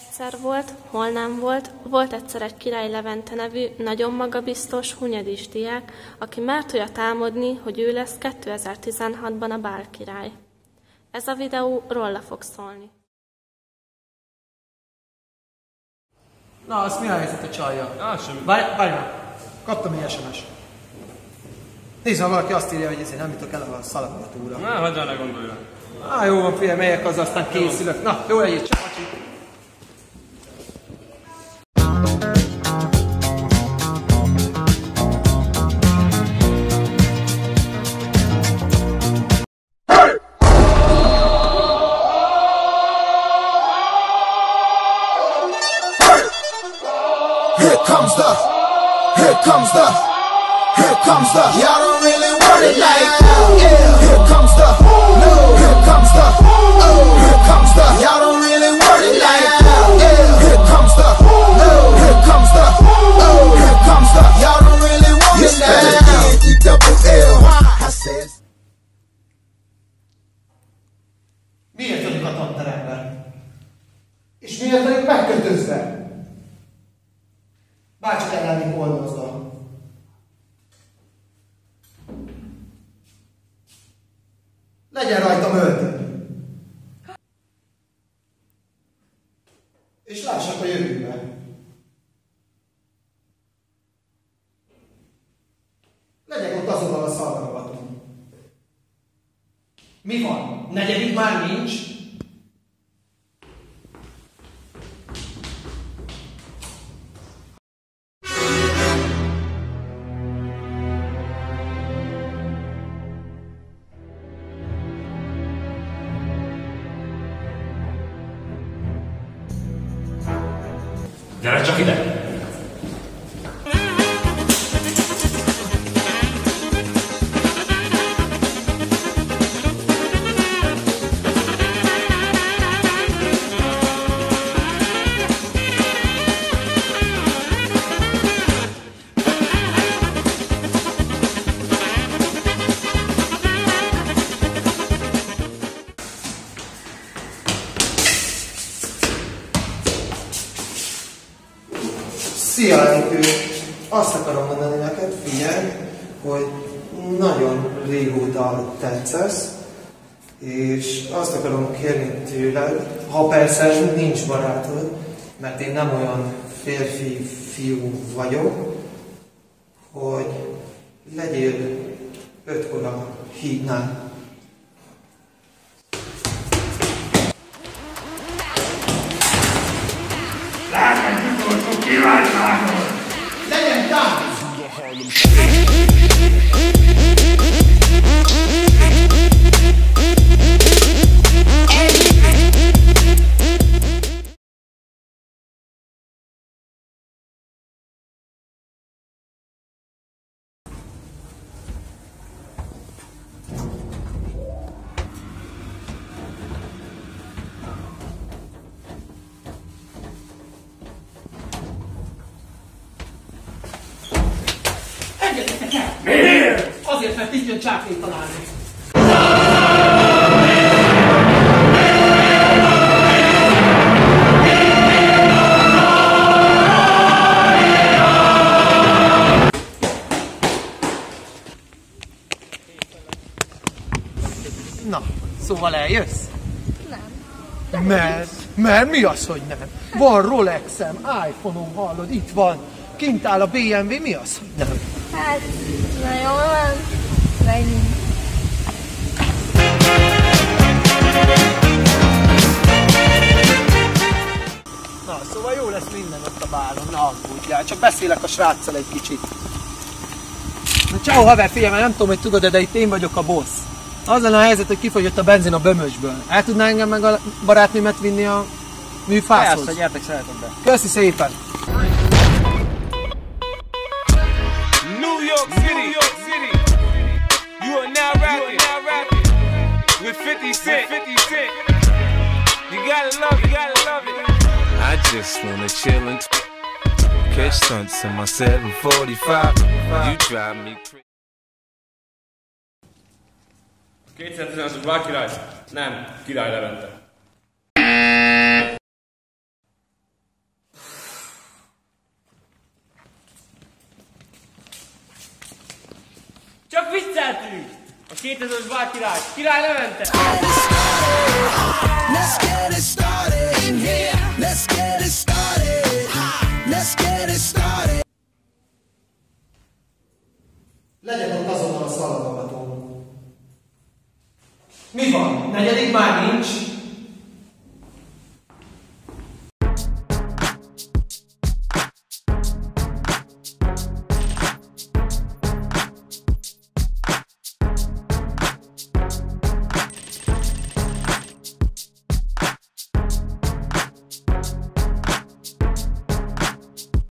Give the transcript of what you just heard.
Egyszer volt, hol nem volt, volt egyszer egy Király Levente nevű, nagyon magabiztos, hunyadis diák, aki mert olyat álmodni, hogy ő lesz 2016-ban a bál király. Ez a videó róla fog szólni. Na, azt mi a helyzet a csajjal? Semmi. Várj már, kaptam egy SMS. Nézd, valaki azt írja, hogy nem jutok el a szalagatúra. Na, hagyjál, ne gondolj rá. Jó van, figyelj, megyek haza, aztán készülök. Na, jó egyet, csapacsi! Here comes the, y'all don't really want it like that. Yeah. Here comes the, no. Here comes the, here comes the, y'all don't really want it like that. Yeah. Here comes the, no. Here comes the, here comes the, y'all don't really want it like that. E-double-L. I said. Miért vagyunk a tanteremben? És miért vagyunk megkötözve? Bárcsak el lennénk oldozva. Legyen rajtam öltöny. És lássak a jövőbe. Legyek ott azonnal a szalgaragaton. Mi van? Negyedik már nincs? Gyere csak ide! Szia, Enikő! Azt akarom mondani neked, figyelj, hogy nagyon régóta tetszesz, és azt akarom kérni tőled, ha persze nincs barátod, mert én nem olyan férfi-fiú vagyok, hogy legyél 5-kor a hídnál. Legyen tánc! Engedjetek el! Miért? Azért, mert itt jön csákét találni. Na, szóval eljössz? Nem. Mert mi az, hogy nem? Van Rolexem, iPhone-om, hallod, itt van. Kint áll a BMW, mi az, hogy nem? Hát, na jó van, menjünk. Na, szóval jó lesz minden ott a bálon, ne aggódjál, csak beszélek a sráccal egy kicsit. Na ciao haver, figyelj, mert nem tudom, hogy tudod, de itt én vagyok a boss. Az lenne a helyzet, hogy kifogyott a benzin a bömösből. El tudná engem meg a barátnémet vinni a műfászhoz? Persze, gyertek, szeretem be. Köszi szépen! New York City, you are now rapping with 50 Cent. You gotta love it. I just wanna chill and catch stunts in my 745. You drive me crazy. 2016-os Bál király? Nem, Király Levente. 2000-es bálkirály! Király Levente! Let's get it started in here. Let's get it started. Let's get it started. Legyen ott azonnal a szalagavatom. Mi van? Negyedik már nincs?